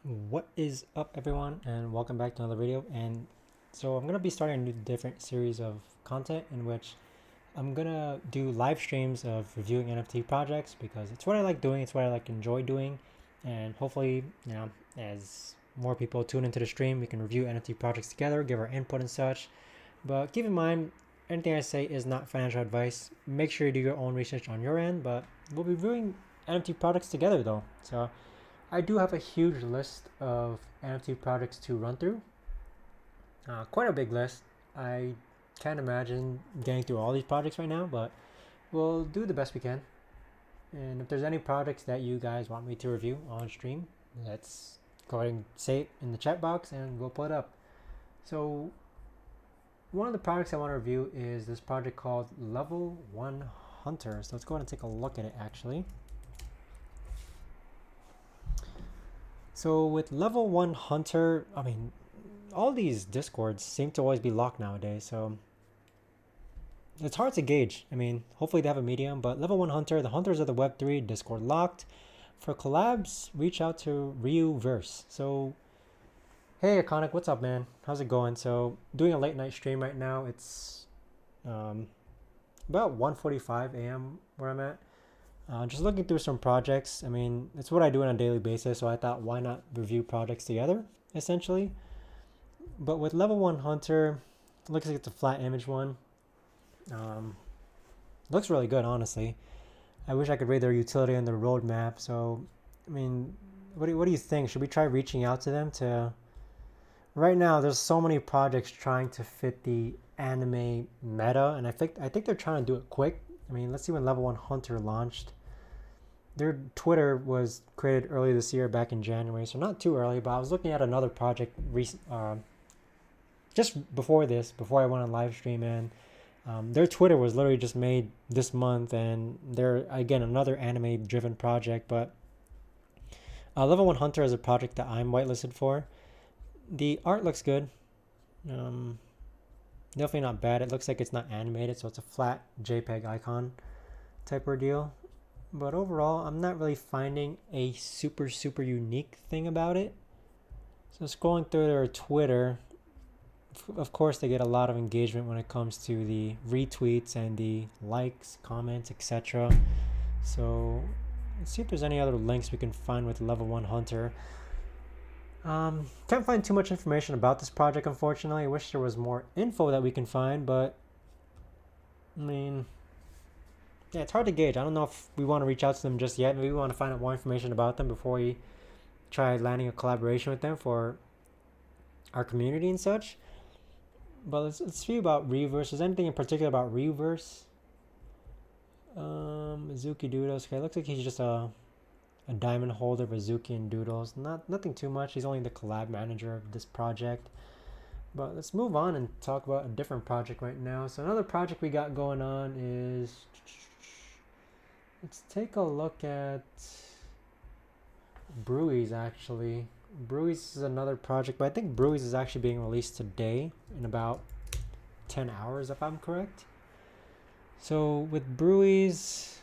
What is up, everyone, and welcome back to another video. And so I'm gonna be starting a new different series of content in which I'm gonna do live streams of reviewing NFT projects because it's what I like doing, it's what I like enjoy doing, and hopefully, as more people tune into the stream, we can review NFT projects together, give our input and such. But keep in mind, anything I say is not financial advice. Make sure you do your own research on your end, but we'll be reviewing NFT products together though. So I do have a huge list of NFT projects to run through. Quite a big list. I can't imagine getting through all these projects right now, but we'll do the best we can. And if there's any projects that you guys want me to review on stream, let's go ahead and say it in the chat box and we'll pull it up. So one of the projects I want to review is this project called Level 1 Hunter. So let's go ahead and take a look at it actually. So with Level 1 Hunter, all these discords seem to always be locked nowadays, so it's hard to gauge. Hopefully they have a medium, but Level 1 Hunter, the Hunters of the Web3 Discord locked. For collabs, reach out to Ryuverse. So, hey Iconic, what's up, man? How's it going? So, doing a late night stream right now. It's about 1:45 a.m. where I'm at. Just looking through some projects. It's what I do on a daily basis, so I thought why not review projects together, essentially. But with Level 1 Hunter, looks like it's a flat image one. Looks really good, honestly. I wish I could read their utility and their roadmap. So, what do you think? Should we try reaching out to them to... Right now, there's so many projects trying to fit the anime meta, and I think they're trying to do it quick. Let's see when Level 1 Hunter launched. Their Twitter was created early this year, back in January, so not too early, but I was looking at another project just before this, before I went on live stream, and their Twitter was literally just made this month, and they're, again, another anime-driven project, but Level 1 Hunter is a project that I'm whitelisted for. The art looks good. Definitely not bad. It looks like it's not animated, so it's a flat JPEG icon type ordeal. But overall, I'm not really finding a super unique thing about it. So scrolling through their Twitter, of course they get a lot of engagement when it comes to the retweets and the likes, comments, etc. So let's see if there's any other links we can find with Level 1 Hunter. Can't find too much information about this project, unfortunately. I wish there was more info that we can find, but yeah, it's hard to gauge. I don't know if we want to reach out to them just yet. Maybe we want to find out more information about them before we try landing a collaboration with them for our community and such. But let's see about Reverse. Is anything in particular about Reverse? Mizuki Doodles. Okay, looks like he's just a diamond holder for Zuki and Doodles. Nothing too much. He's only the collab manager of this project. But let's move on and talk about a different project right now. So another project we got going on is... Let's take a look at Brewies, actually. Brewies is another project, but I think Brewies is actually being released today in about 10 hours, if I'm correct. So with Brewies...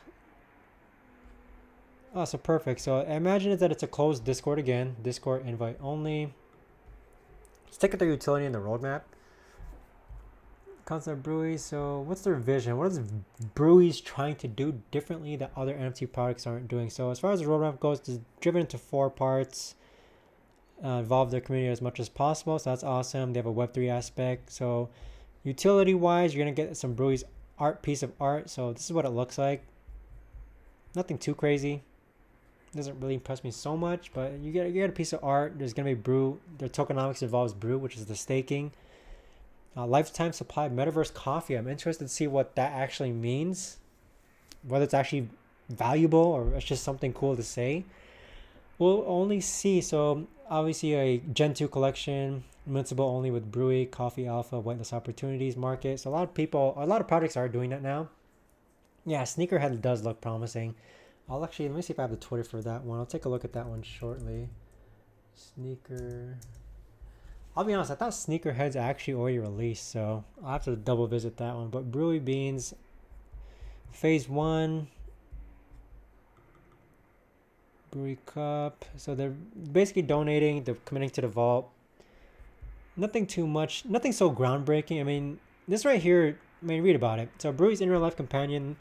Oh, so perfect. So I imagine that it's a closed Discord again. Discord invite only. Stick with their utility and the roadmap. Concept Brewies. So what's their vision? What is Brewies trying to do differently that other NFT products aren't doing? So as far as the roadmap goes, it's driven into 4 parts. Involve their community as much as possible. So that's awesome. They have a Web3 aspect. So utility wise, you're going to get some Brewies piece of art. So this is what it looks like. Nothing too crazy. Doesn't really impress me so much, but you get a piece of art. There's gonna be brew. Their tokenomics involves brew, which is the staking. Lifetime supply of metaverse coffee. I'm interested to see what that actually means, whether it's actually valuable or it's just something cool to say. We'll only see. So obviously a Gen 2 collection, invincible only with Brewy, Coffee Alpha, Whitelist Opportunities Market. So a lot of projects are doing that now. Yeah, Sneakerhead does look promising. Let me see if I have the Twitter for that one. I'll take a look at that one shortly. Sneaker. I'll be honest, I thought Sneakerhead's actually already released, so I'll have to double visit that one. But Brewy Beans, Phase 1. Brewery cup. So they're basically donating. They're committing to the vault. Nothing too much. Nothing so groundbreaking. I mean, this right here. I mean, read about it. So Brewery's in real life companion.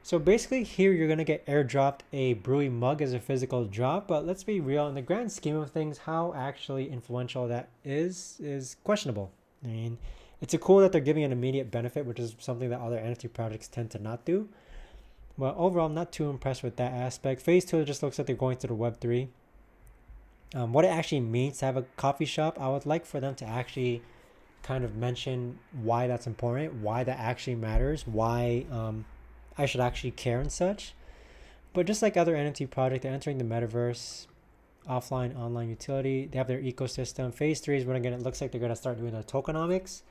So basically, here you're gonna get airdropped a Brewery mug as a physical drop. But let's be real. In the grand scheme of things, how actually influential that is questionable. I mean, it's a cool that they're giving an immediate benefit, which is something that other NFT projects tend to not do. But overall, I'm not too impressed with that aspect. Phase 2 just looks like they're going to the Web3. What it actually means to have a coffee shop, I would like for them to actually kind of mention why that's important, why that actually matters, why I should actually care and such. But just like other NFT projects, they're entering the metaverse, offline, online utility. They have their ecosystem. Phase 3 is when again it looks like they're going to start doing the tokenomics.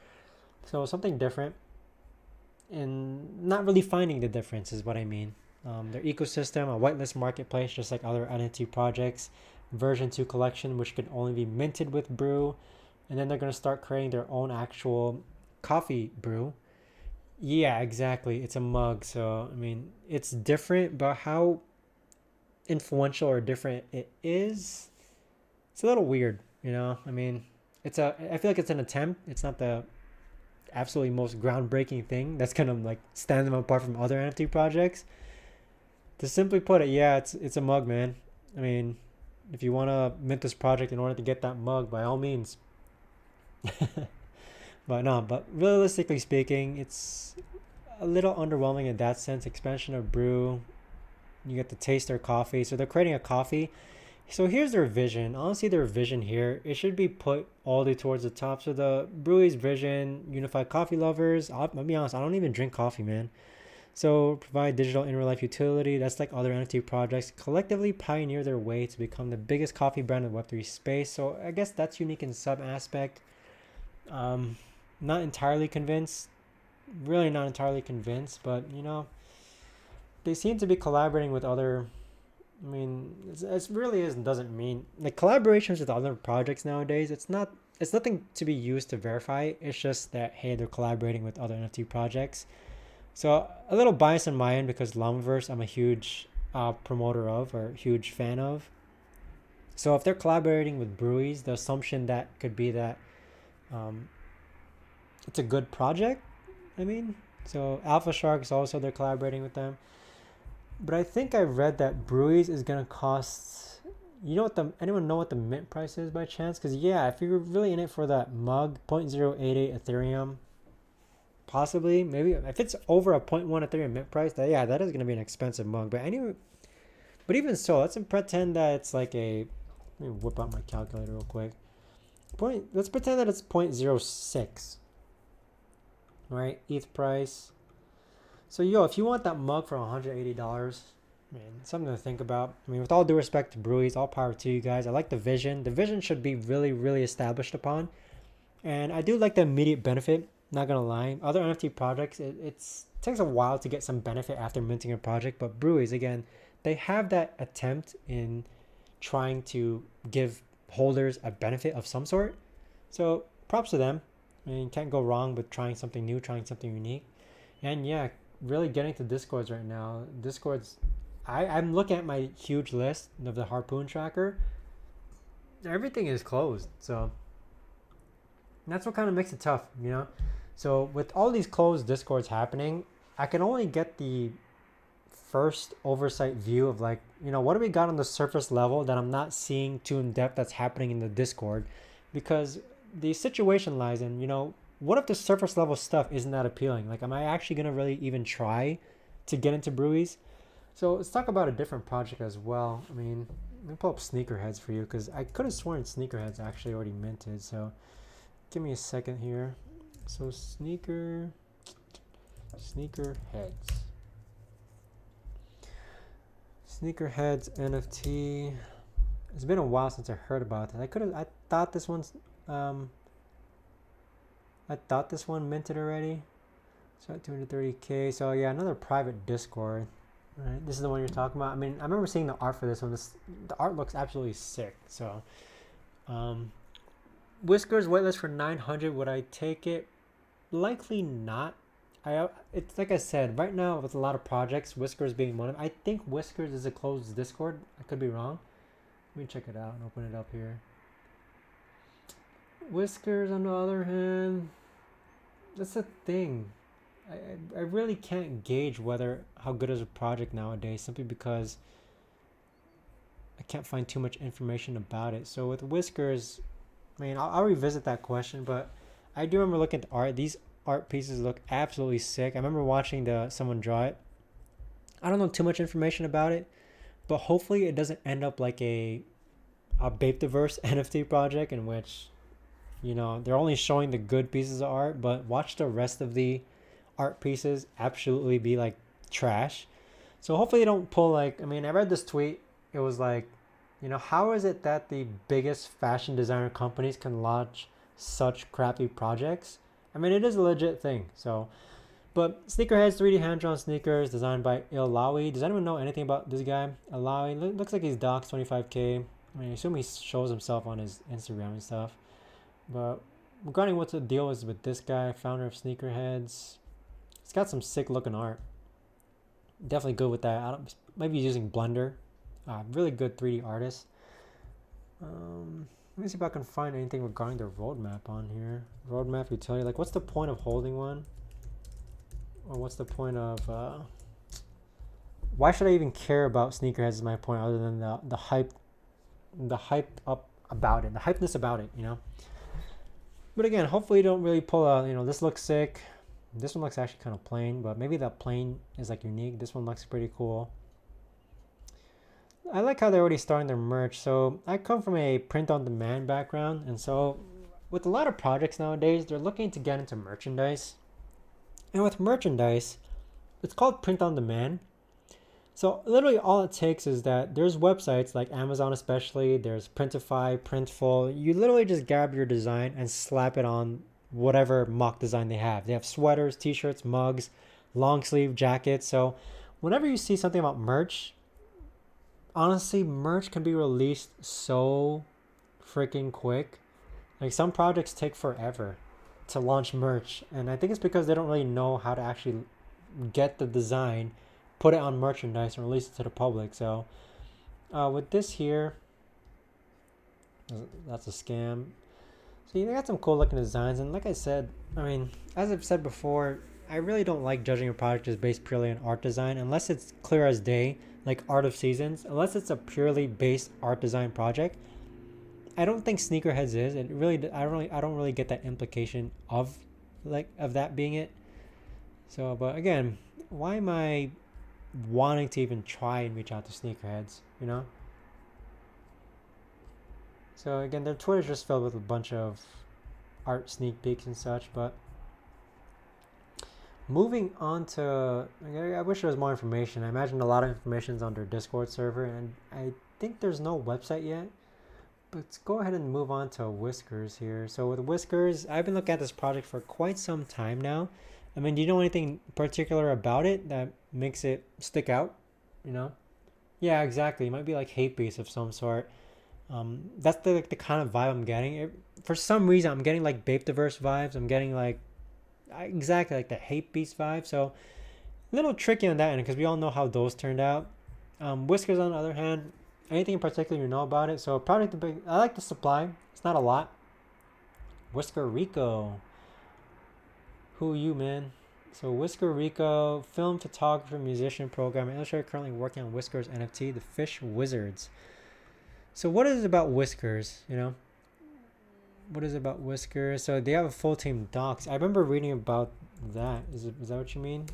So something different. And not really finding the difference is what I mean. Their ecosystem, a whitelist marketplace, just like other NFT projects. Version 2 collection, which can only be minted with brew. And then they're going to start creating their own actual coffee brew. Yeah, exactly. It's a mug. So, I mean, it's different, but how influential or different it is, it's a little weird, you know? I mean, I feel like it's an attempt. It's not the absolutely most groundbreaking thing that's gonna like stand them apart from other NFT projects. To simply put it, yeah, it's a mug, man. I mean, if you want to mint this project in order to get that mug, by all means. But realistically speaking, it's a little underwhelming in that sense. Expansion of brew, you get to taste their coffee. So they're creating a coffee. So here's their vision. Honestly, their vision here, it should be put all the way towards the top. So the brewery's vision, unified coffee lovers. I'll be honest, I don't even drink coffee, man. So provide digital in real life utility. That's like other NFT projects. Collectively pioneer their way to become the biggest coffee brand in Web3 space. So I guess that's unique in some aspect. Not entirely convinced. Really not entirely convinced, but you know, they seem to be collaborating with other. I mean, it really is doesn't mean like collaborations with other projects nowadays. It's nothing to be used to verify. It's just that hey, they're collaborating with other NFT projects. So a little bias on my end because Llamaverse I'm a huge promoter of or huge fan of. So if they're collaborating with breweries, the assumption that could be that it's a good project. I mean, so Alpha Sharks also they're collaborating with them. But I think I read that breweries is gonna cost. You know anyone know what the mint price is by chance? Because yeah, if you're really in it for that mug, 0.088 Ethereum, possibly maybe if it's over a 0.1 Ethereum mint price, that is gonna be an expensive mug. But anyway, but even so, let's pretend that it's like a. Let me whip out my calculator real quick. Let's pretend that it's 0.06. Right, ETH price. So if you want that mug for $180, man, something to think about. I mean, with all due respect to breweries, all power to you guys. I like the vision. The vision should be really, really established upon. And I do like the immediate benefit, not gonna lie. Other NFT projects, it takes a while to get some benefit after minting a project, but breweries, again, they have that attempt in trying to give holders a benefit of some sort. So props to them. I mean, can't go wrong with trying something new, trying something unique. And yeah, really getting to Discords right now. Discords, I'm looking at my huge list of the Harpoon tracker. Everything is closed. So that's what kind of makes it tough, you know? So with all these closed Discords happening, I can only get the first oversight view of like, you know, what do we got on the surface level that I'm not seeing too in depth that's happening in the Discord? Because the situation lies in, you know, what if the surface level stuff isn't that appealing? Like, am I actually going to really even try to get into breweries? So let's talk about a different project as well. I mean, let me pull up Sneakerheads for you because I could have sworn Sneakerheads actually already minted. So give me a second here. So Sneakerheads. Sneakerheads NFT. It's been a while since I heard about it. I thought this one minted already. So at 230k. So yeah, another private Discord. Right, this is the one you're talking about. I mean, I remember seeing the art for this one. The art looks absolutely sick. So, Whiskers whitelist for 900. Would I take it? Likely not. It's like I said, right now with a lot of projects, Whiskers being one of. I think Whiskers is a closed Discord. I could be wrong. Let me check it out and open it up here. Whiskers, on the other hand, that's the thing. I really can't gauge whether how good is a project nowadays simply because I can't find too much information about it. So with Whiskers, I mean, I'll revisit that question, but I do remember looking at the art. These art pieces look absolutely sick. I remember watching someone draw it. I don't know too much information about it, but hopefully it doesn't end up like a Bapetiverse NFT project in which, they're only showing the good pieces of art, but watch the rest of the art pieces absolutely be like trash. So hopefully they don't pull like, I mean, I read this tweet. It was like, how is it that the biggest fashion designer companies can launch such crappy projects? I mean, it is a legit thing. So, but Sneakerheads 3D hand-drawn sneakers designed by Ilawi. Does anyone know anything about this guy? Ilawi looks like he's docs 25K. I mean, I assume he shows himself on his Instagram and stuff. But regarding what the deal is with this guy, founder of Sneakerheads, he's got some sick looking art. Definitely good with that. Maybe he's using Blender. Really good 3D artist. Let me see if I can find anything regarding their roadmap on here. Roadmap utility. Like, what's the point of holding one? Or what's the point of... why should I even care about Sneakerheads is my point, other than the hype up about it. The hypeness about it, But again, hopefully you don't really pull out, this looks sick. This one looks actually kind of plain, but maybe that plain is like unique. This one looks pretty cool. I like how they're already starting their merch. So I come from a print-on-demand background, and so with a lot of projects nowadays, they're looking to get into merchandise. And with merchandise, it's called print-on-demand. So literally all it takes is that there's websites like Amazon especially, there's Printify, Printful. You literally just grab your design and slap it on whatever mock design they have. They have sweaters, t-shirts, mugs, long sleeve jackets. So whenever you see something about merch, honestly, merch can be released so freaking quick. Like, some projects take forever to launch merch, and I think it's because they don't really know how to actually get the design, put it on merchandise, and release it to the public. So with this here, that's a scam. So you got some cool looking designs, and like I said, I mean, as I've said before, I really don't like judging a project as based purely on art design unless it's clear as day, like Art of Seasons. Unless it's a purely based art design project, I don't think Sneakerheads is. I don't really get that implication of that being it. So, but again, why am I wanting to even try and reach out to Sneakerheads, So again, their Twitter's just filled with a bunch of art sneak peeks and such, but moving on to, I wish there was more information. I imagine a lot of information is on their Discord server, and I think there's no website yet. But let's go ahead and move on to Whiskers here. So with Whiskers, I've been looking at this project for quite some time now. I mean, do you know anything particular about it that makes it stick out? Yeah, exactly. It might be like hate base of some sort. That's the kind of vibe I'm getting. For some reason, I'm getting like Bapetiverse vibes. I'm getting like exactly like the hate beast vibe. So a little tricky on that end because we all know how those turned out. Whiskers, on the other hand, anything in particular you know about it? So project, I like the supply. It's not a lot. Whisker Rico. Who you, man? So Whisker Rico, film, photographer, musician, programmer, illustrator, currently working on Whiskers NFT, the Fish Wizards. So what is it about Whiskers, What is it about Whiskers? So they have a full team docs. I remember reading about that. Is that what you mean?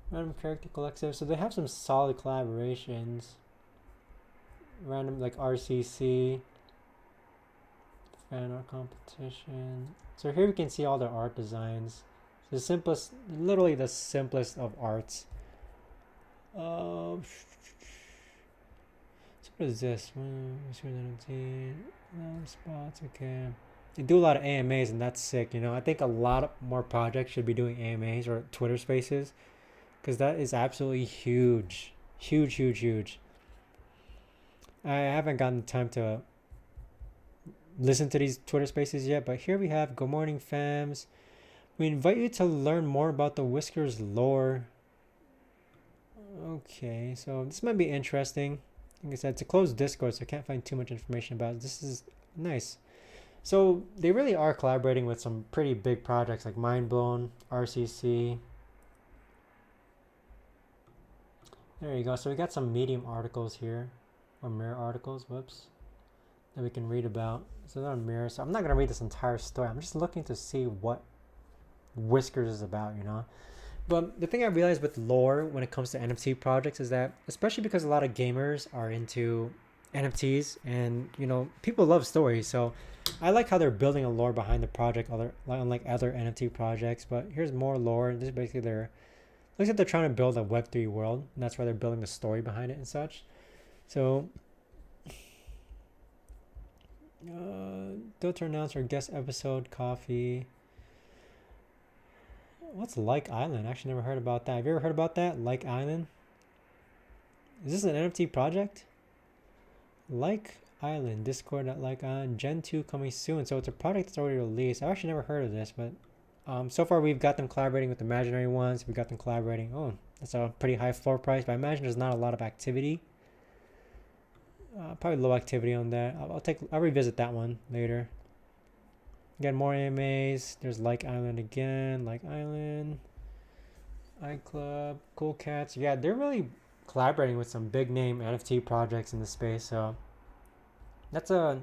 Random Character Collective. So they have some solid collaborations. Random, like RCC. Fan art competition. So here we can see all their art designs. The simplest, literally the simplest of arts. So what is this? Spots, okay. They do a lot of AMAs, and that's sick. I think a lot more projects should be doing AMAs or Twitter Spaces, because that is absolutely huge, huge. I haven't gotten time to listen to these Twitter Spaces yet, but here we have Good Morning Fams. We invite you to learn more about the Whiskers lore. Okay, so this might be interesting. Like I said, it's a closed Discord, so I can't find too much information about it. This is nice. So they really are collaborating with some pretty big projects like Mindblown, RCC. There you go. So we got some Medium articles here, or Mirror articles, whoops, that we can read about. So they're on Mirror. So I'm not going to read this entire story. I'm just looking to see what Whiskers is about, you know? But the thing I realized with lore when it comes to NFT projects is that, especially because a lot of gamers are into NFTs and, you know, people love stories. So I like how they're building a lore behind the project, unlike other NFT projects. But here's more lore. This is basically looks like they're trying to build a Web3 world, and that's why they're building the story behind it and such. So, don't announce our guest episode, coffee. What's Like Island? I actually never heard about that. Have you ever heard about that? Like Island? Is this an NFT project? Like Island, Discord at Like Island, Gen 2 coming soon. So it's a project that's already released. I've actually never heard of this, but so far we've got them collaborating with Imaginary Ones. We got them collaborating. Oh, that's a pretty high floor price, but I imagine there's not a lot of activity. Probably low activity on that. I'll revisit that one later. Again, more AMAs. There's Like Island again. Like Island, iClub, Cool Cats. Yeah, they're really collaborating with some big name NFT projects in the space. So that's a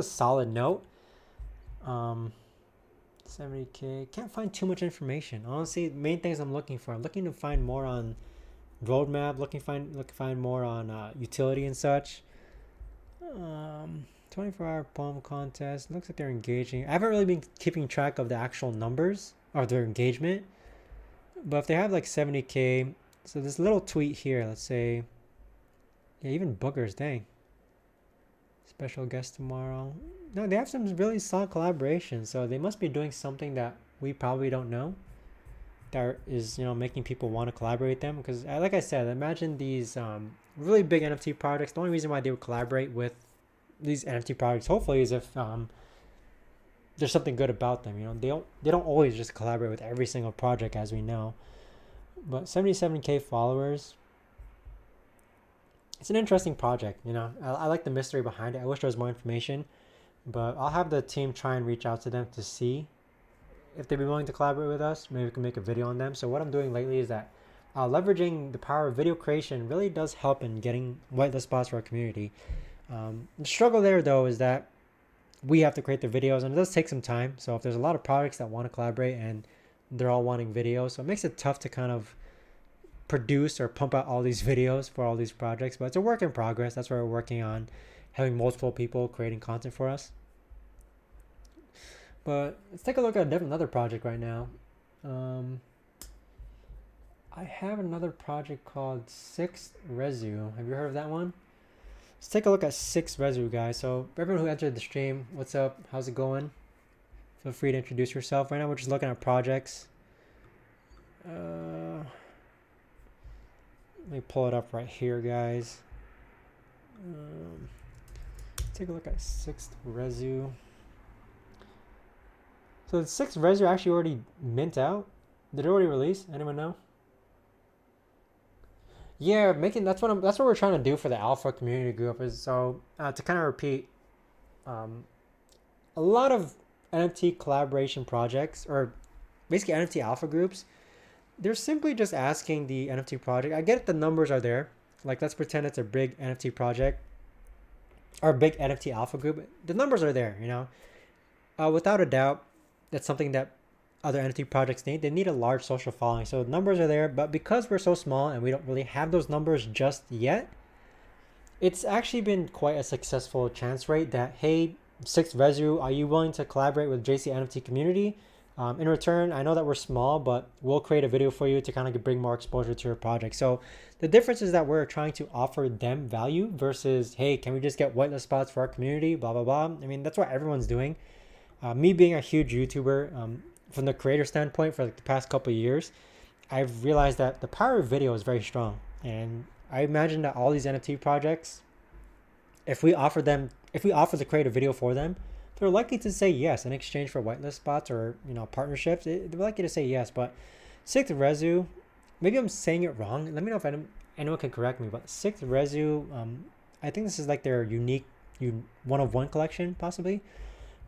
solid note. 70K. Can't find too much information. Honestly, main things I'm looking for. I'm looking to find more on roadmap. Looking to find more on utility and such. 24-hour poem contest. Looks like they're engaging. I haven't really been keeping track of the actual numbers or their engagement. But if they have like 70K, so this little tweet here, let's say, yeah, even boogers, dang. Special guest tomorrow. No, they have some really solid collaborations, so they must be doing something that we probably don't know that is, you know, making people want to collaborate with them. Because like I said, imagine these really big NFT projects. The only reason why they would collaborate with these NFT projects, hopefully, is if there's something good about them. You know, they don't always just collaborate with every single project, as we know. But 77K followers. It's an interesting project, you know. I like the mystery behind it. I wish there was more information, but I'll have the team try and reach out to them to see if they'd be willing to collaborate with us. Maybe we can make a video on them. So what I'm doing lately is that leveraging the power of video creation really does help in getting whitelist spots for our community. The struggle there, though, is that we have to create the videos, and it does take some time. So if there's a lot of projects that want to collaborate and they're all wanting videos, so it makes it tough to kind of produce or pump out all these videos for all these projects. But it's a work in progress. That's why we're working on having multiple people creating content for us. But let's take a look at another project right now. I have another project called Sixth Resu. Have you heard of that one? Let's take a look at Sixth Resu, guys. So everyone who entered the stream, what's up? How's it going? Feel free to introduce yourself. Right now we're just looking at projects. Let me pull it up right here, guys. Take a look at Sixth Resu. So the Sixth Resu actually already mint out. Did it already release? Anyone know? Yeah, that's what we're trying to do for the alpha community group. Is so to kind of repeat, a lot of NFT collaboration projects, or basically NFT alpha groups, they're simply just asking the NFT project. I get the numbers are there. Like, let's pretend it's a big NFT project or a big NFT alpha group. The numbers are there, you know. Without a doubt, that's something that other NFT projects need. They need a large social following. So the numbers are there, but because we're so small and we don't really have those numbers just yet, it's actually been quite a successful chance rate that, hey, Sixth Resu, are you willing to collaborate with JC NFT community? In return, I know that we're small, but we'll create a video for you to kind of bring more exposure to your project. So the difference is that we're trying to offer them value versus, hey, can we just get whitelist spots for our community? Blah, blah, blah. I mean, that's what everyone's doing. Me being a huge YouTuber, from the creator standpoint for like the past couple of years, I've realized that the power of video is very strong. And I imagine that all these NFT projects, if we offer to create a video for them they're likely to say yes in exchange for whitelist spots or partnerships. They're likely to say yes. But sixth resu, maybe I'm saying it wrong. Let me know if anyone can correct me. But sixth resu, I think this is like their unique one of one collection possibly.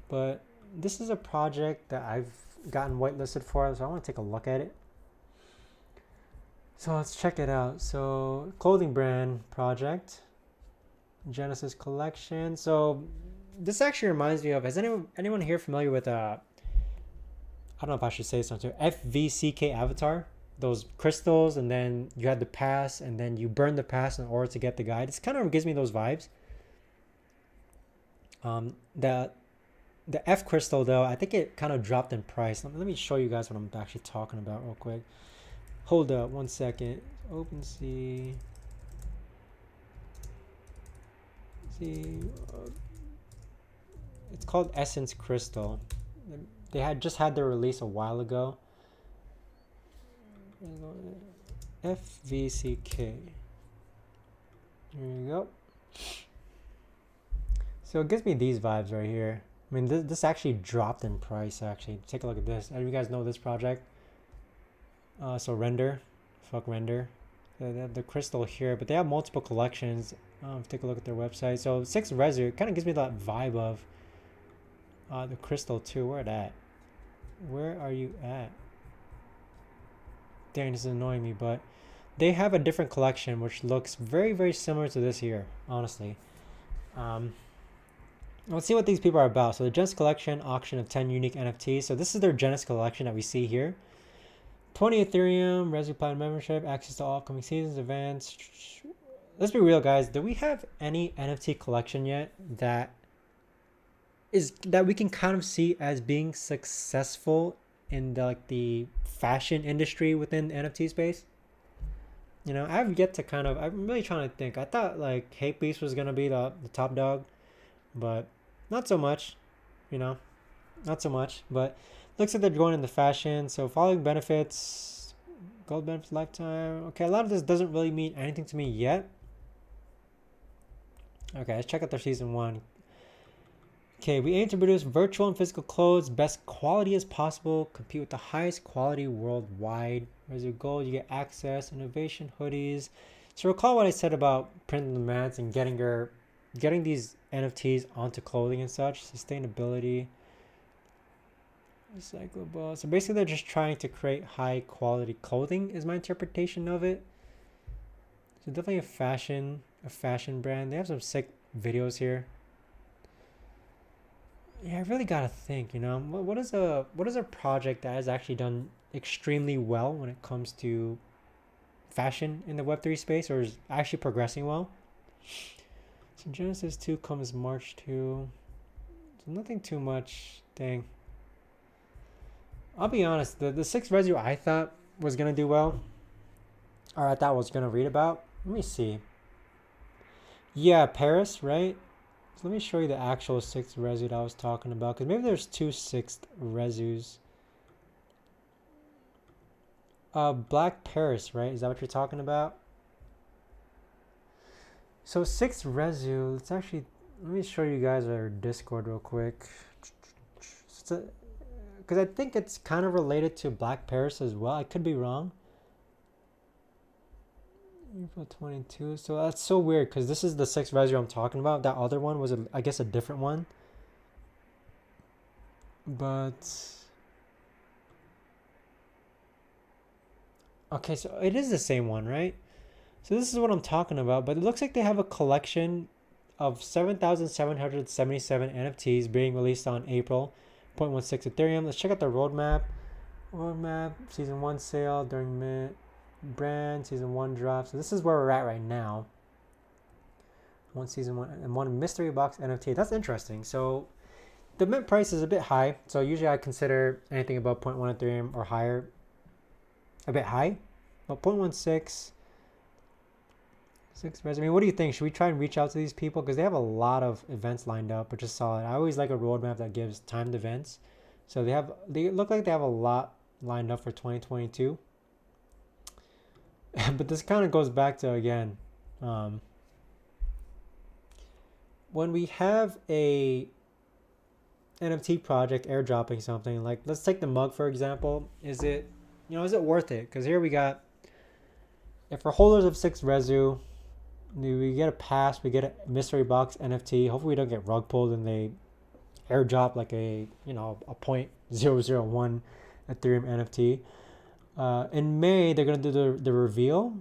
But this is a project that I've gotten whitelisted for, so I want to take a look at it. So let's check it out. So clothing brand project, Genesis collection. So this actually reminds me of, is anyone here familiar with I don't know if I should say something, FVCK Avatar? Those crystals, and then you had the pass, and then you burn the pass in order to get the guide. It kind of gives me those vibes. The F crystal though, I think it kind of dropped in price. Let me show you guys what I'm actually talking about real quick. Hold up 1 second. OpenSea. See, it's called Essence Crystal. They had just had their release a while ago. FVCK. Here you go. So it gives me these vibes right here. I mean, this actually dropped in price. Actually, take a look at this. You guys know this project? So Render, fuck Render. They have the crystal here, but they have multiple collections. Take a look at their website. So 6 Resu, it kind of gives me that vibe of the crystal too. Where at? Where are you at? Dang, this is annoying me, but they have a different collection which looks very, very similar to this here, honestly. Let's see what these people are about. So the Genesis collection, auction of 10 unique NFTs. So this is their Genesis collection that we see here. 20 Ethereum, Resu Platinum membership, access to all upcoming seasons, events. Let's be real, guys. Do we have any NFT collection yet that we can kind of see as being successful in the fashion industry within the NFT space? I've yet to I'm really trying to think. I thought like Hate Beast was gonna be the top dog, but not so much, not so much. But looks like they're going into fashion. So following benefits, gold benefits lifetime. Okay, a lot of this doesn't really mean anything to me yet. Okay, let's check out their season 1. Okay, we aim to produce virtual and physical clothes, best quality as possible, compete with the highest quality worldwide. As your goal, you get access, innovation, hoodies. So recall what I said about print on demand and getting these NFTs onto clothing and such. Sustainability, recyclable. So basically they're just trying to create high quality clothing is my interpretation of it. So definitely a fashion brand. They have some sick videos here. Yeah, I really gotta think, what is a project that has actually done extremely well when it comes to fashion in the Web3 space, or is actually progressing well? So Genesis 2 comes March 2. So nothing too much. Dang. I'll be honest, the 6 Resu I thought was gonna do well, or I thought was gonna read about. Let me see. Yeah, Paris, right? So let me show you the actual 6th Resu that I was talking about, because maybe there's 2 6th Resus. Black Paris, right? Is that what you're talking about? So 6th Resu, let me show you guys our Discord real quick. Because I think it's kind of related to Black Paris as well. I could be wrong. April 22. So that's so weird because this is the 6th Resu I'm talking about. That other one was, I guess, a different one. But okay, so it is the same one, right? So this is what I'm talking about. But it looks like they have a collection of 7,777 NFTs being released on April 0.16 Ethereum. Let's check out the roadmap. Season 1 sale during mint. Brand season 1 drop. So this is where we're at right now. Season 1 and 1 mystery box NFT. That's interesting. So the mint price is a bit high. So usually I consider anything above 0.1 Ethereum or higher a bit high. But 0.16 I mean, what do you think? Should we try and reach out to these people? Because they have a lot of events lined up, which is solid. I always like a roadmap that gives timed events. So they look like they have a lot lined up for 2022. But this kind of goes back to, again, when we have a NFT project airdropping something. Like, let's take the mug for example. Is it worth it? Because here we got, if we're holders of 6 Rezu, we get a pass, we get a mystery box NFT. Hopefully we don't get rug pulled and they airdrop like a .001 Ethereum NFT. In May they're gonna do the reveal,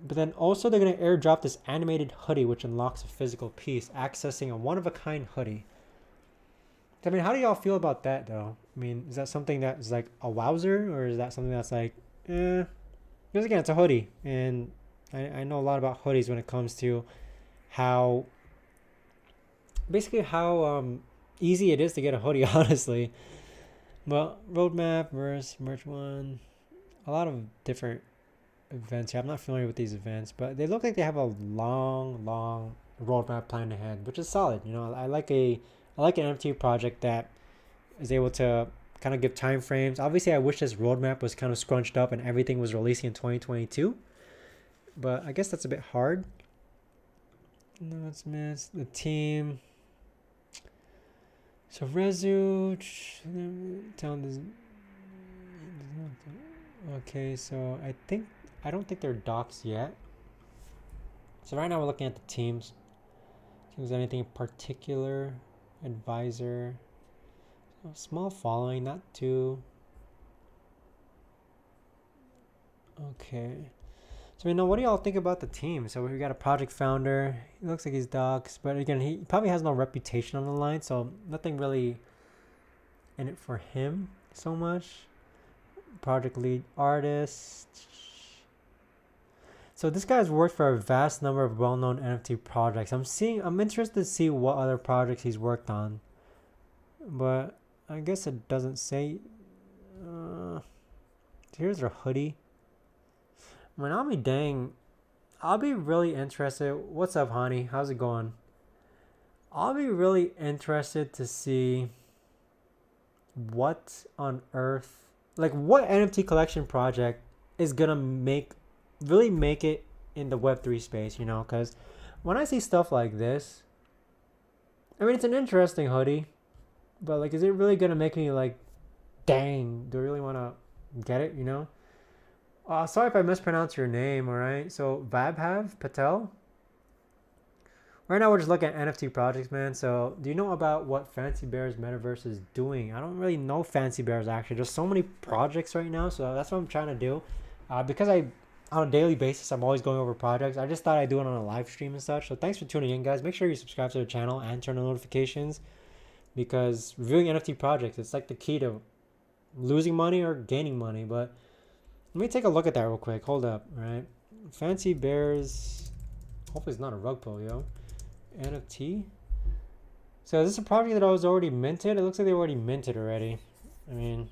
but then also they're gonna airdrop this animated hoodie which unlocks a physical piece, accessing a one-of-a-kind hoodie. I mean, how do y'all feel about that though? I mean, is that something that is like a wowzer, or is that something that's like, because again, it's a hoodie, and I know a lot about hoodies when it comes to how easy it is to get a hoodie, honestly. But roadmap versus merch one, a lot of different events here. I'm not familiar with these events, but they look like they have a long roadmap planned ahead, which is solid. I like an NFT project that is able to kind of give time frames. Obviously, I wish this roadmap was kind of scrunched up and everything was releasing in 2022, but I guess that's a bit hard. No, let's miss the team. So Rezu, okay, so I don't think they're docs yet. So right now we're looking at the teams. Is there anything in particular? Advisor, small following, not too. Okay. So what do y'all think about the team? So we got a project founder. He looks like he's docs, but again, he probably has no reputation on the line, so nothing really in it for him so much. Project lead artist. So this guy's worked for a vast number of well-known NFT projects. I'm interested to see what other projects he's worked on, but I guess it doesn't say. Here's their hoodie. I mean, I'll be really interested. What's up, honey? How's it going? I'll be really interested to see what on earth, like what NFT collection project is gonna really make it in the Web3 space, because when I see stuff like this, I mean, it's an interesting hoodie, but like, is it really gonna make me like, dang, do I really want to get it, sorry if I mispronounce your name, alright? So, Vabhav Patel? Right now we're just looking at NFT projects, man. So, do you know about what Fancy Bears Metaverse is doing? I don't really know Fancy Bears, actually. There's so many projects right now, so that's what I'm trying to do. Because on a daily basis, I'm always going over projects. I just thought I'd do it on a live stream and such. So, thanks for tuning in, guys. Make sure you subscribe to the channel and turn on notifications, because reviewing NFT projects, it's like the key to losing money or gaining money. But let me take a look at that real quick. Hold up, right? Fancy Bears. Hopefully it's not a rug pull, yo. NFT. So is this a project that I was already minted? It looks like they already minted already. I mean,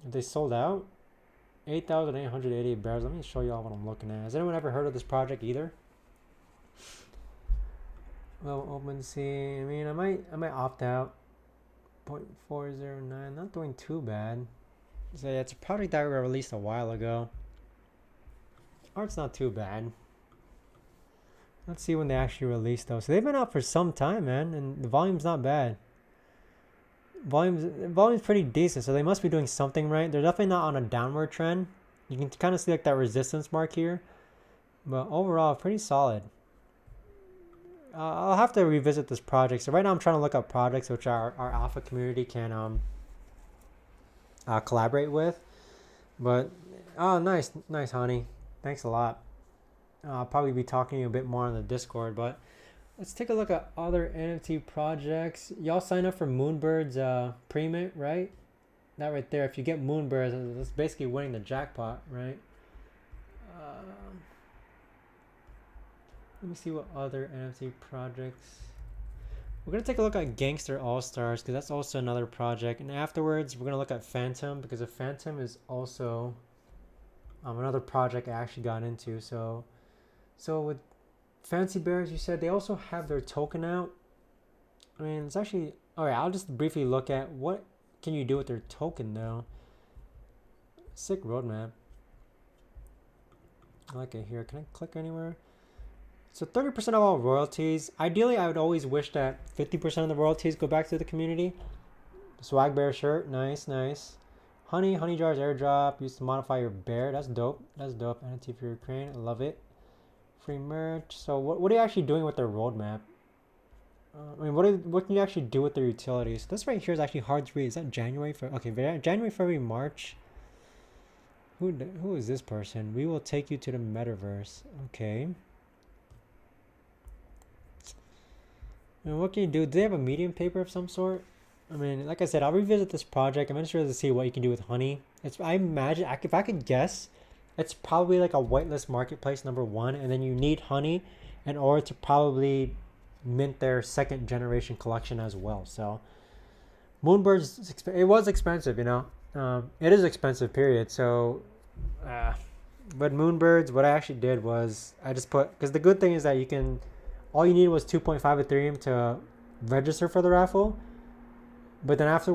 they sold out. 8,888 bears. Let me show you all what I'm looking at. Has anyone ever heard of this project either? Well, OpenSea. I mean, I might opt out. 0.409. Not doing too bad. So yeah, it's a project that we released a while ago. Art's not too bad. Let's see when they actually release though. So they've been out for some time, man, and the volume's not bad. Volume's pretty decent, so they must be doing something right. They're definitely not on a downward trend. You can kind of see like that resistance mark here, but overall pretty solid. I'll have to revisit this project. So right now I'm trying to look up projects which our alpha community can collaborate with. But nice honey, thanks a lot. I'll probably be talking to you a bit more on the Discord, but let's take a look at other NFT projects. Y'all sign up for Moonbird's pre-mint, right? That right there. If you get Moonbirds, that's basically winning the jackpot, right? Let me see what other NFT projects. We're going to take a look at Gangster All-Stars, because that's also another project. And afterwards, we're going to look at Phantom, because the Phantom is also another project I actually got into. So with Fancy Bears, you said they also have their token out. I mean, it's actually... Alright, I'll just briefly look at what can you do with their token, though. Sick roadmap. I like it here. Can I click anywhere? So 30% of all royalties. Ideally, I would always wish that 50% of the royalties go back to the community. Swag bear shirt, nice, nice. Honey jars airdrop, used to modify your bear. That's dope. That's dope. NFT for Ukraine, I love it. Free merch. So what are you actually doing with their roadmap? I mean, what can you actually do with their utilities? This right here is actually hard to read. Is that January? Okay, January, February, March. Who is this person? We will take you to the metaverse. Okay. And what can you do? Do they have a medium paper of some sort? I mean, like I said, I'll revisit this project. I'm interested to see what you can do with honey. I imagine, if I could guess, it's probably like a whitelist marketplace #1, and then you need honey in order to probably mint their second generation collection as well. So Moonbirds, it was expensive, you know. It is expensive, period. So, but Moonbirds, what I actually did was I just put, because the good thing is that all you needed was 2.5 Ethereum to register for the raffle. But then after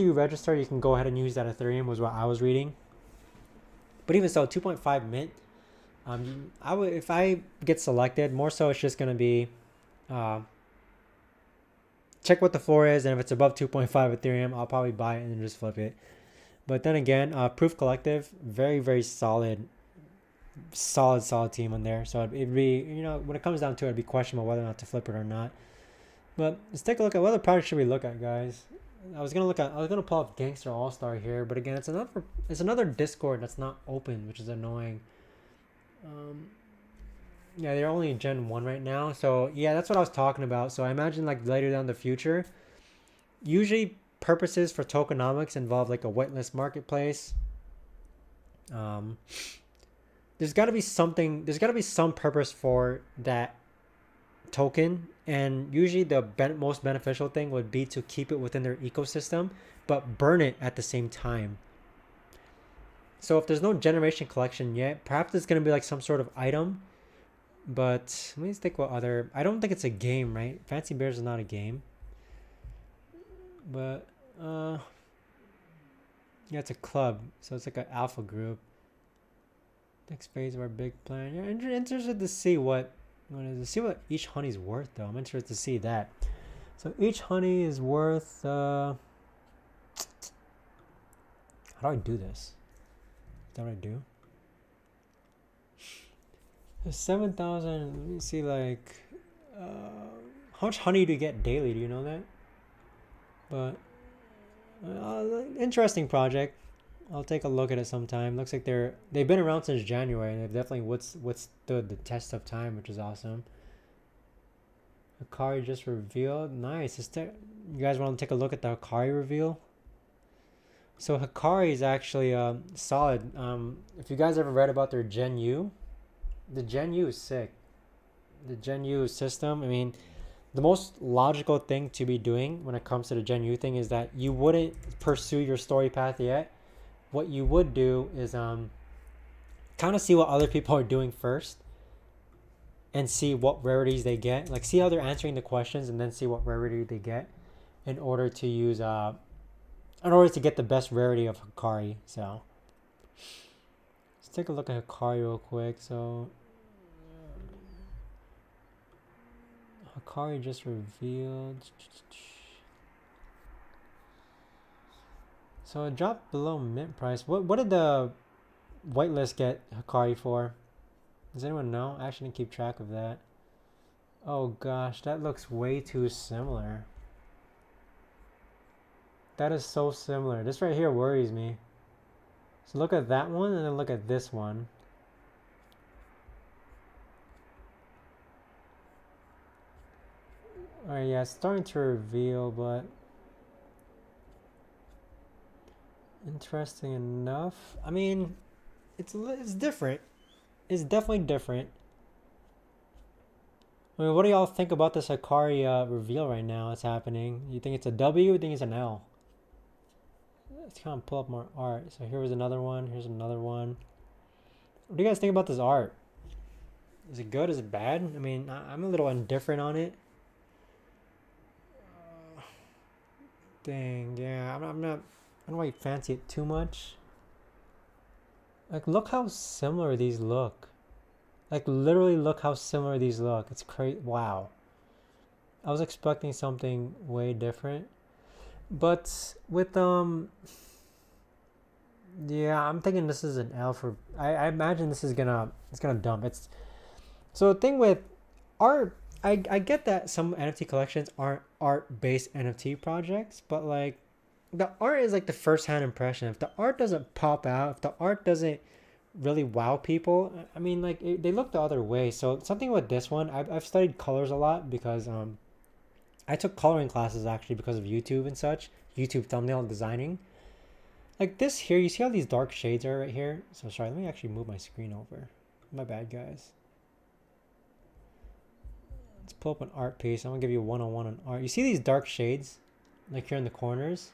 you register, you can go ahead and use that Ethereum, was what I was reading. But even so, 2.5 mint. I would, if I get selected, more so it's just gonna be check what the floor is, and if it's above 2.5 Ethereum, I'll probably buy it and then just flip it. But then again, Proof Collective, very, very solid team on there. So it'd be, when it comes down to it, it'd be questionable whether or not to flip it or not. But let's take a look at what other products should we look at, guys. I was gonna pull up Gangster All Star here, but again, it's another Discord that's not open, which is annoying. Yeah, they're only in Gen 1 right now, so yeah, that's what I was talking about. So I imagine like later down the future, usually purposes for tokenomics involve like a whitelist marketplace. There's got to be some purpose for that token, and usually the most beneficial thing would be to keep it within their ecosystem but burn it at the same time. So if there's no generation collection yet, perhaps it's going to be like some sort of item. But let me think what other, I don't think it's a game, right? Fancy Bears is not a game, but yeah, it's a club, so it's like an alpha group. Next phase of our big plan. Yeah, interested to see what each honey's worth, though. I'm interested to see that. So each honey is worth. How do I do this? Is that what I do? 7,000. Let me see, like, how much honey do you get daily? Do you know that? But interesting project. I'll take a look at it sometime. Looks like they've been around since January, and they've definitely withstood the test of time, which is awesome. Hikari just revealed. Nice. You guys want to take a look at the Hikari reveal? So Hikari is actually solid. If you guys ever read about their Gen U, the Gen U is sick. The Gen U system, I mean, the most logical thing to be doing when it comes to the Gen U thing is that you wouldn't pursue your story path yet. What you would do is kind of see what other people are doing first and see what rarities they get. Like, see how they're answering the questions and then see what rarity they get in order to use in order to get the best rarity of Hikari. So let's take a look at Hikari real quick. So Hikari just revealed. So it dropped below mint price. What did the whitelist get Hikari for? Does anyone know? I actually didn't keep track of that. Oh gosh, that looks way too similar. That is so similar. This right here worries me. So look at that one and then look at this one. Alright, yeah, it's starting to reveal, but interesting enough. I mean, it's different. It's definitely different. I mean, what do y'all think about this Hikari reveal right now? It's happening. You think it's a W? Or you think it's an L? Let's kind of pull up more art. So here was another one. Here's another one. What do you guys think about this art? Is it good? Is it bad? I mean, I'm a little indifferent on it. Dang, yeah. I'm not. I don't really fancy it too much. Like, look how similar these look. Like literally look how similar these look. It's crazy. Wow. I was expecting something way different. But with yeah, I'm thinking this is an L for I imagine this is gonna dump. It's so the thing with art, I get that some NFT collections aren't art based NFT projects, but like the art is like the first hand impression. If the art doesn't pop out, if the art doesn't really wow people, I mean like they look the other way. So something with this one, I've studied colors a lot because I took coloring classes actually because of YouTube and such, YouTube thumbnail designing. Like this here, you see how these dark shades are right here? So sorry, let me actually move my screen over. My bad, guys. Let's pull up an art piece. I'm gonna give you a 101 on art. You see these dark shades, like here in the corners?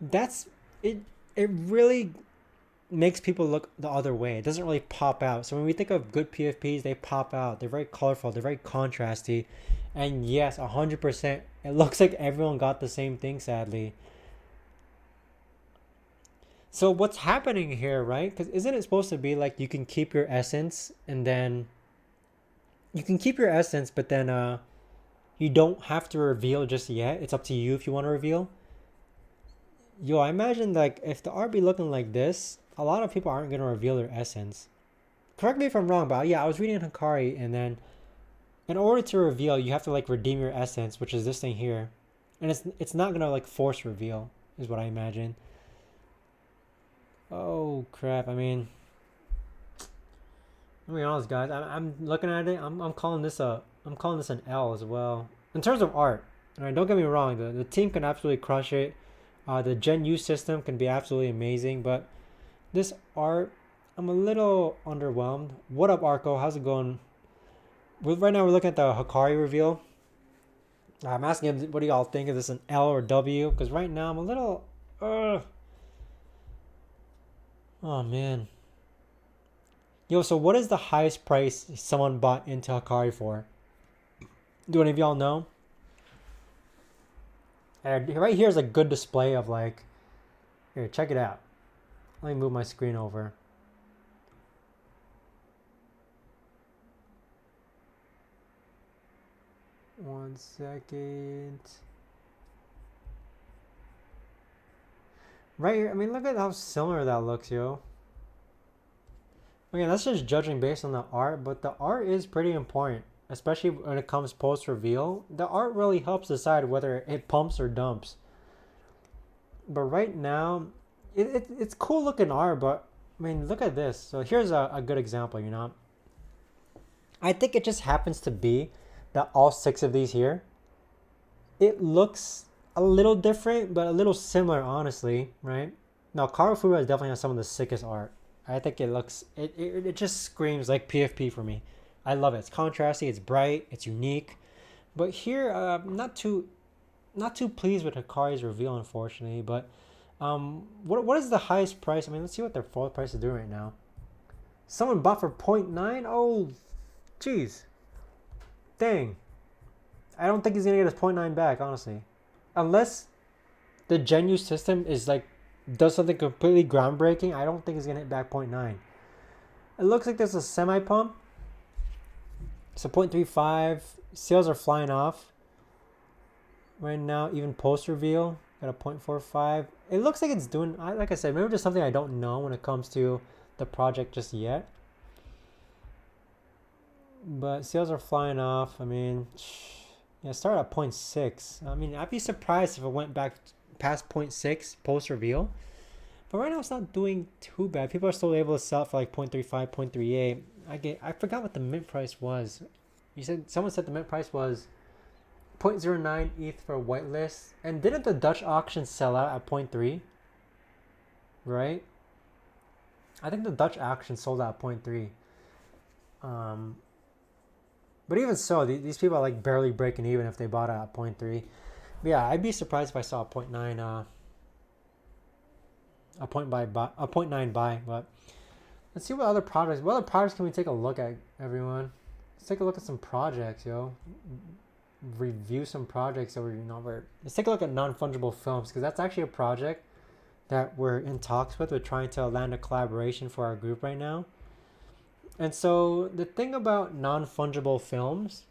That's it. It really makes people look the other way. It doesn't really pop out. So when we think of good PFPs, they pop out. They're very colorful. They're very contrasty. And yes, 100%. It looks like everyone got the same thing, sadly. So what's happening here, right? Because isn't it supposed to be like you can keep your essence and then you can keep your essence, but then you don't have to reveal just yet. It's up to you if you want to reveal. Yo, I imagine like if the art be looking like this, a lot of people aren't gonna reveal their essence. Correct me if I'm wrong, but yeah, I was reading Hikari, and then in order to reveal, you have to like redeem your essence, which is this thing here, and it's not gonna like force reveal, is what I imagine. Oh crap! I'm being honest, guys. I'm looking at it. I'm calling this an L as well in terms of art. All right, don't get me wrong. The team can absolutely crush it. The Gen U system can be absolutely amazing, but this art, I'm a little underwhelmed. What up, Arco? How's it going? Right now, we're looking at the Hikari reveal. I'm asking him, what do y'all think? Is this an L or W? Because right now, I'm a little. Oh man. Yo, so what is the highest price someone bought into Hikari for? Do any of y'all know? And right here is a good display of like. Here, check it out. Let me move my screen over. One second. Right here, look at how similar that looks, yo. Okay, that's just judging based on the art, but the art is pretty important, especially when it comes post-reveal. The art really helps decide whether it pumps or dumps. But right now, it's cool looking art, but look at this. So here's a good example, you know. I think it just happens to be that all 6 of these here, it looks a little different, but a little similar, honestly, right? Now, Karafura definitely has some of the sickest art. I think it looks, it just screams like PFP for me. I love it. It's contrasty, it's bright, it's unique. But here, not too pleased with Hikari's reveal, unfortunately. But what is the highest price? Let's see what their full price is doing right now. Someone bought for 0.9? Oh, jeez. Dang. I don't think he's going to get his 0.9 back, honestly. Unless the Gen U system is like, does something completely groundbreaking, I don't think he's going to hit back 0.9. It looks like there's a semi-pump. So 0.35. Sales are flying off. Right now, even post-reveal, got a 0.45. It looks like it's doing, like I said, maybe just something I don't know when it comes to the project just yet. But sales are flying off. Yeah, start at 0.6. I'd be surprised if it went back past 0.6 post-reveal. But right now, it's not doing too bad. People are still able to sell it for like 0.35, 0.38. I forgot what the mint price was. Someone said the mint price was 0.09 ETH for whitelist. And didn't the Dutch auction sell out at 0.3? Right? I think the Dutch auction sold out at 0.3. But even so, these people are like barely breaking even if they bought it at 0.3. But yeah, I'd be surprised if I saw a 0.9 a 0.9 buy. But let's see what other products can we take a look at, everyone? Let's take a look at some projects, yo. Review some projects that let's take a look at non-fungible films, because that's actually a project that we're in talks with. We're trying to land a collaboration for our group right now. And so the thing about non-fungible films,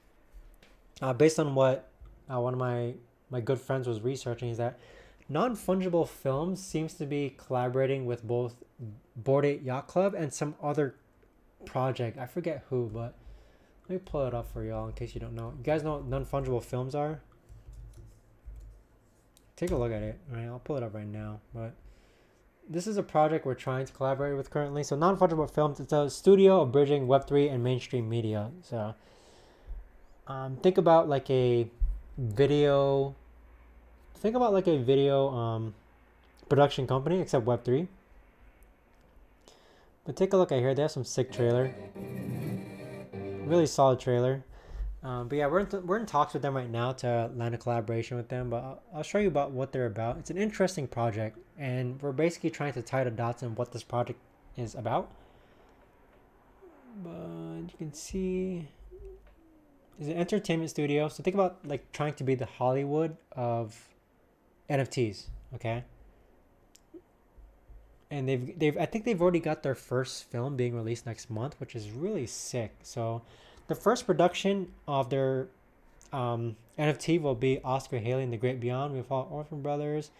based on what one of my good friends was researching, is that non-fungible films seems to be collaborating with both Bored Ape Yacht Club and some other project. I forget who, but let me pull it up for y'all in case you don't know. You guys know what non-fungible films are? Take a look at it. All right, I'll pull it up right now. But this is a project we're trying to collaborate with currently. So non-fungible films, it's a studio of bridging Web3 and mainstream media. So think about like a video. Think about like a video production company, except Web3. But take a look at here. They have some sick trailer. Really solid trailer. But yeah, we're in talks with them right now to land a collaboration with them. But I'll show you about what they're about. It's an interesting project, and we're basically trying to tie the dots on what this project is about. But you can see it's an entertainment studio. So think about like trying to be the Hollywood of NFTs. Okay. And they've I think they've already got their first film being released next month, which is really sick. So the first production of their NFT will be Oscar Haley and the Great Beyond. We've all Orphan Brothers.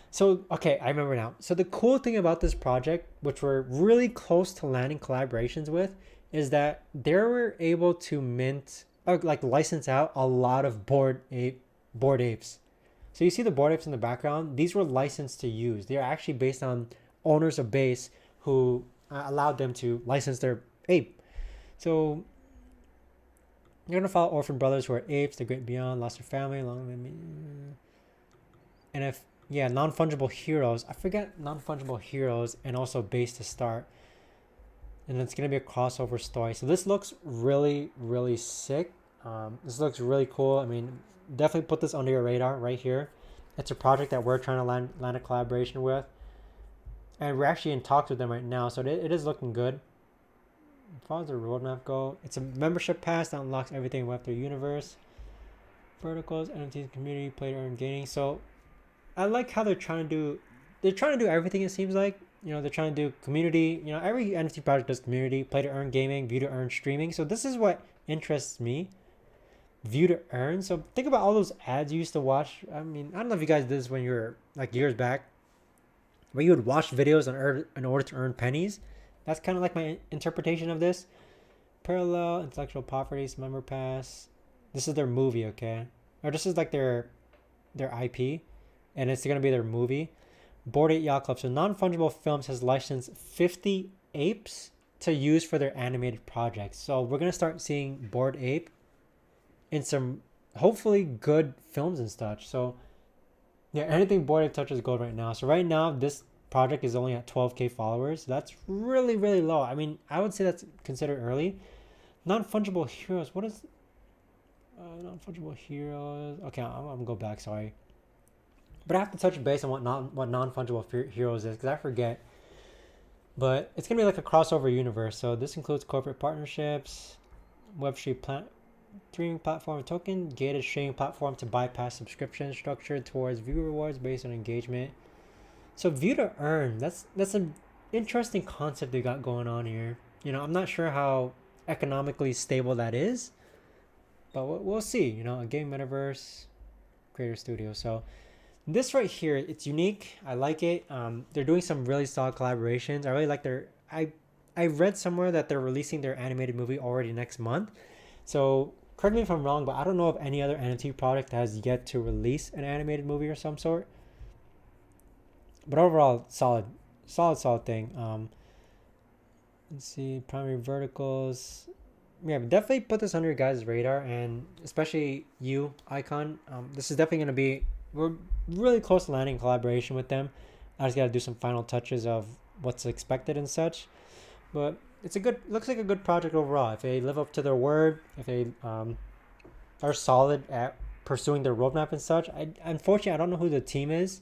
So okay, I remember now. So the cool thing about this project, which we're really close to landing collaborations with, is that they were able to mint or like license out a lot of bored apes. So you see the bored apes in the background. These were licensed to use. They are actually based on owners of base who allowed them to license their ape. So you're gonna follow Orphan Brothers, who are apes, the Great Beyond, lost their family, and if non-fungible heroes. I forget non-fungible heroes, and also base to start. And it's gonna be a crossover story. So this looks really, really sick. This looks really cool. I mean, definitely put this under your radar right here. It's a project that we're trying to land a collaboration with. And we're actually in talks with them right now, so it is looking good. As far as the roadmap go, it's a membership pass that unlocks everything in Web3 universe. Verticals, NFTs, community, play to earn gaining. So I like how they're trying to do everything, it seems like. You know, they're trying to do community. You know, every NFT project does community, play to earn gaming, view to earn streaming. So this is what interests me. View to earn. So think about all those ads you used to watch. I mean, I don't know if you guys did this when you were like years back, where you would watch videos in order to earn pennies. That's kind of like my interpretation of this. Parallel, intellectual properties, member pass. This is their movie, okay? Or this is like their IP, and it's gonna be their movie. Bored Ape Yacht Club. So Non-Fungible Films has licensed 50 apes to use for their animated projects. So we're gonna start seeing Bored Ape in some hopefully good films and such. So yeah, anything Bored Ape touches gold right now. So right now, this project is only at 12K followers. So that's really, really low. I mean, I would say that's considered early. Non-fungible heroes. What is non-fungible heroes? Okay, I'm gonna go back. Sorry, but I have to touch base on what non-fungible heroes is, because I forget. But it's gonna be like a crossover universe. So this includes corporate partnerships, streaming platform token, gated streaming platform to bypass subscription structure towards view rewards based on engagement. So view to earn, that's an interesting concept they got going on here. You know, I'm not sure how economically stable that is, but we'll see. You know, a game metaverse, creator studio. So this right here, it's unique. I like it. They're doing some really solid collaborations. I really like I read somewhere that they're releasing their animated movie already next month. So correct me if I'm wrong, but I don't know of any other NFT product that has yet to release an animated movie or some sort. But overall, solid thing. Let's see, primary verticals. Yeah, definitely put this under your guys' radar, and especially you, Icon. This is definitely gonna be. We're really close to landing collaboration with them. I just gotta do some final touches of what's expected and such. But looks like a good project overall. If they live up to their word, if they are solid at pursuing their roadmap and such. Unfortunately, I don't know who the team is,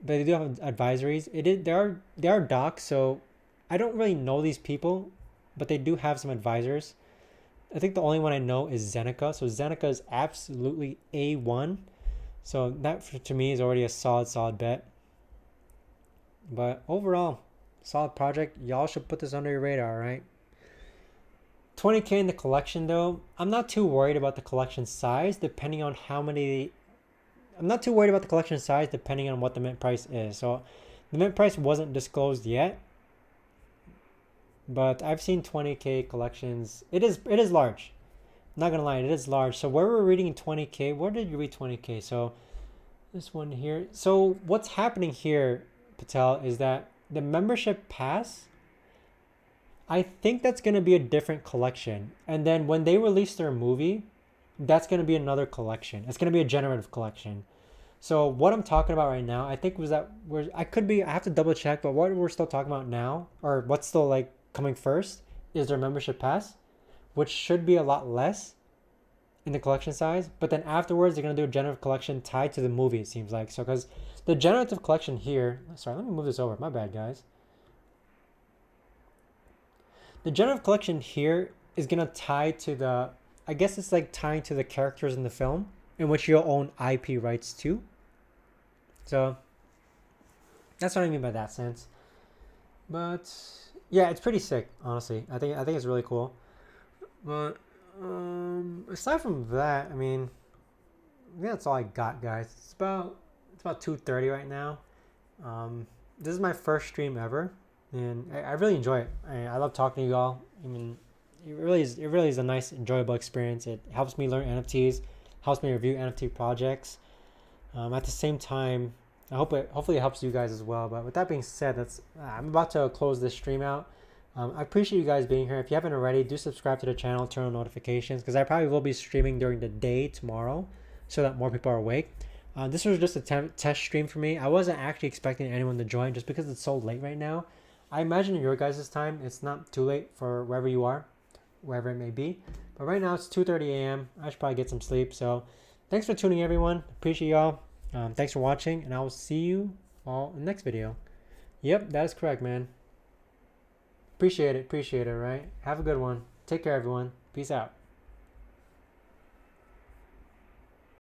but they do have advisories. There are docs, so I don't really know these people, but they do have some advisors. I think the only one I know is Zeneca. So Zeneca is absolutely A1. So that to me is already a solid bet. But overall, Solid project. Y'all should put this under your radar, right? 20K in the collection though. I'm not too worried about the collection size depending on how many. I'm not too worried about the collection size depending on what the mint price is. So the mint price wasn't disclosed yet, but I've seen 20K collections. It is large. I'm not gonna lie, it is large. So where we're reading in 20K, where did you read 20K? So this one here. So what's happening here, Patel, is that the membership pass, I think that's going to be a different collection. And then when they release their movie, that's going to be another collection. It's going to be a generative collection. So what I'm talking about right now, I think was that I have to double check, but what we're still talking about now, or what's still like coming first, is their membership pass, which should be a lot less in the collection size. But then afterwards, they're going to do a generative collection tied to the movie, it seems like. So because the generative collection here, sorry, let me move this over. My bad, guys. The generative collection here is going to tie to the, I guess it's like tying to the characters in the film in which you'll own IP rights to. So that's what I mean by that sense. But yeah, it's pretty sick, honestly. I think it's really cool. But aside from that, I mean, that's all I got, guys. It's about 2:30 right now. This is my first stream ever, and I really enjoy it. I love talking to you all. I mean, it really is a nice, enjoyable experience. It helps me learn NFTs, helps me review NFT projects. At the same time, hopefully it helps you guys as well. But with that being said, I'm about to close this stream out. I appreciate you guys being here. If you haven't already, do subscribe to the channel, turn on notifications, because I probably will be streaming during the day tomorrow so that more people are awake. This was just a test stream for me. I wasn't actually expecting anyone to join just because it's so late right now. I imagine in your guys' time, it's not too late for wherever you are, wherever it may be. But right now, it's 2:30 a.m. I should probably get some sleep. So thanks for tuning in, everyone. Appreciate y'all. Thanks for watching, and I will see you all in the next video. Yep, that is correct, man. Appreciate it, right? Have a good one. Take care, everyone. Peace out.